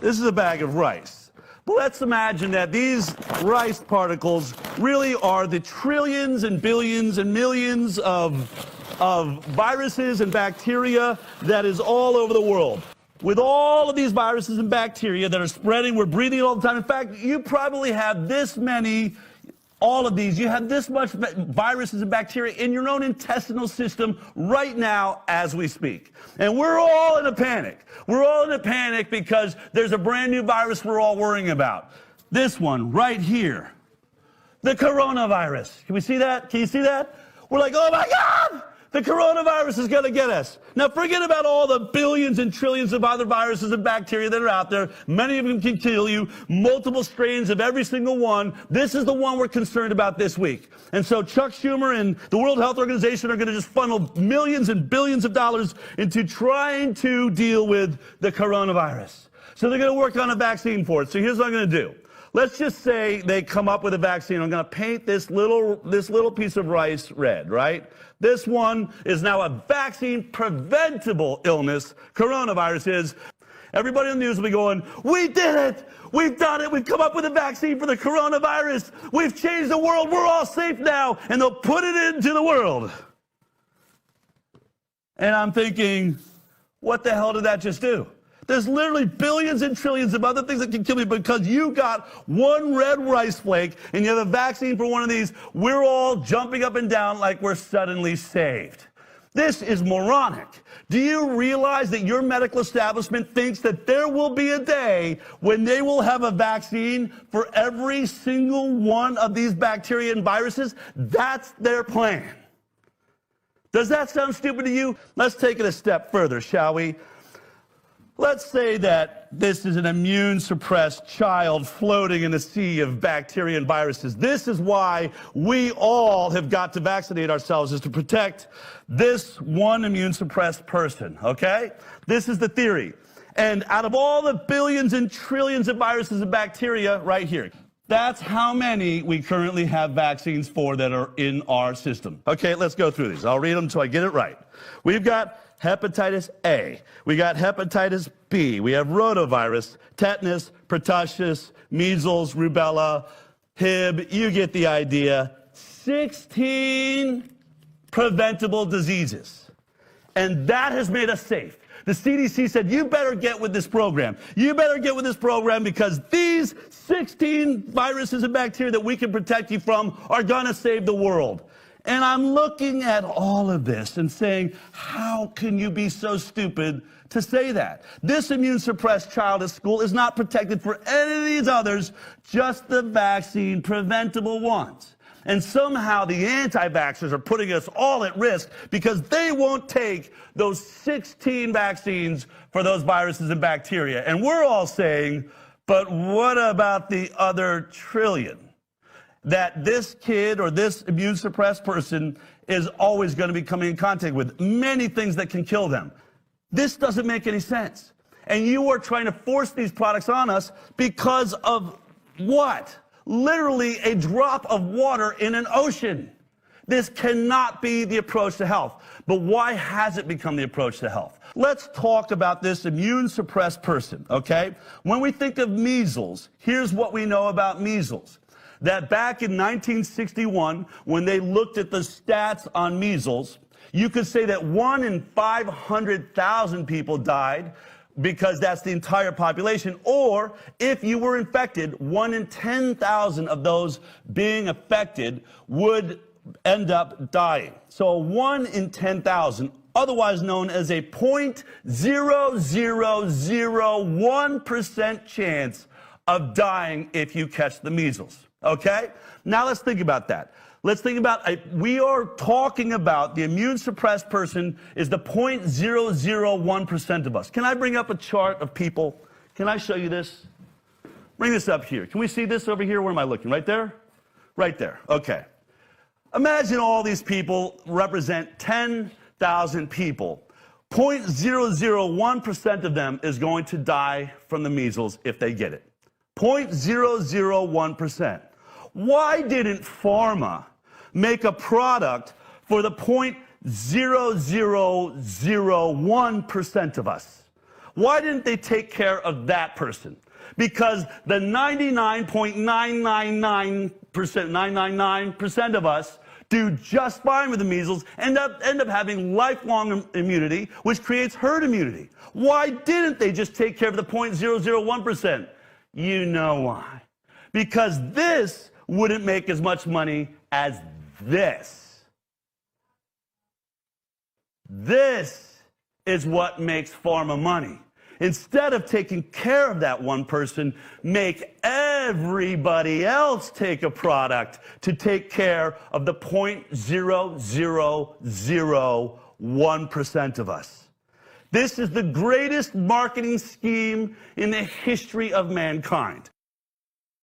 This is a bag of rice. But let's imagine that these rice particles really are the trillions and billions and millions of viruses and bacteria that is all over the world. With all of these viruses and bacteria that are spreading, we're breathing it all the time. In fact, you probably have this many, all of these, you have this much viruses and bacteria in your own intestinal system right now as we speak. And we're all in a panic. We're all in a panic because there's a brand new virus we're all worrying about. This one right here, the coronavirus. Can we see that? Can you see that? We're like, oh my God! The coronavirus is going to get us. Now, forget about all the billions and trillions of other viruses and bacteria that are out there. Many of them can kill you, multiple strains of every single one. This is the one we're concerned about this week. And so Chuck Schumer and the World Health Organization are going to just funnel millions and billions of dollars into trying to deal with the coronavirus. So they're going to work on a vaccine for it. So here's what I'm going to do. Let's just say they come up with a vaccine. I'm going to paint this little piece of rice red, right? This one is now a vaccine-preventable illness. Coronavirus is. Everybody in the news will be going, we did it! We've done it! We've come up with a vaccine for the coronavirus! We've changed the world! We're all safe now! And they'll put it into the world. And I'm thinking, what the hell did that just do? There's literally billions and trillions of other things that can kill you because you got one red rice flake and you have a vaccine for one of these. We're all jumping up and down like we're suddenly saved. This is moronic. Do you realize that your medical establishment thinks that there will be a day when they will have a vaccine for every single one of these bacteria and viruses? That's their plan. Does that sound stupid to you? Let's take it a step further, shall we? Let's say that this is an immune-suppressed child floating in a sea of bacteria and viruses. This is why we all have got to vaccinate ourselves, is to protect this one immune-suppressed person, okay? This is the theory. And out of all the billions and trillions of viruses and bacteria right here, that's how many we currently have vaccines for that are in our system. Okay, let's go through these. I'll read them until I get it right. We've got hepatitis A. We got hepatitis B. We have rotavirus, tetanus, pertussis, measles, rubella, Hib. You get the idea. 16 preventable diseases. And that has made us safe. The CDC said, you better get with this program. You better get with this program because these 16 viruses and bacteria that we can protect you from are going to save the world. And I'm looking at all of this and saying, how can you be so stupid to say that? This immune-suppressed child at school is not protected for any of these others, just the vaccine-preventable ones. And somehow the anti-vaxxers are putting us all at risk because they won't take those 16 vaccines for those viruses and bacteria. And we're all saying, but what about the other trillion? That this kid or this immune-suppressed person is always going to be coming in contact with. Many things that can kill them. This doesn't make any sense. And you are trying to force these products on us because of what? Literally a drop of water in an ocean. This cannot be the approach to health. But why has it become the approach to health? Let's talk about this immune-suppressed person, okay? When we think of measles, here's what we know about measles. That back in 1961, when they looked at the stats on measles, you could say that 1 in 500,000 people died because that's the entire population. Or if you were infected, 1 in 10,000 of those being affected would end up dying. So 1 in 10,000, otherwise known as a 0.0001% chance of dying if you catch the measles. Okay? Now let's think about that. Let's think about, we are talking about the immune-suppressed person is the 0.001% of us. Can I bring up a chart of people? Can I show you this? Bring this up here. Can we see this over here? Where am I looking? Right there? Right there. Okay. Imagine all these people represent 10,000 people. 0.001% of them is going to die from the measles if they get it. 0.001%. Why didn't pharma make a product for the 0.0001% of us? Why didn't they take care of that person? Because the 999% of us do just fine with the measles, end up having lifelong immunity, which creates herd immunity. Why didn't they just take care of the 0.001%? You know why. Because this wouldn't make as much money as this. This is what makes pharma money. Instead of taking care of that one person, make everybody else take a product to take care of the 0.0001% of us. This is the greatest marketing scheme in the history of mankind.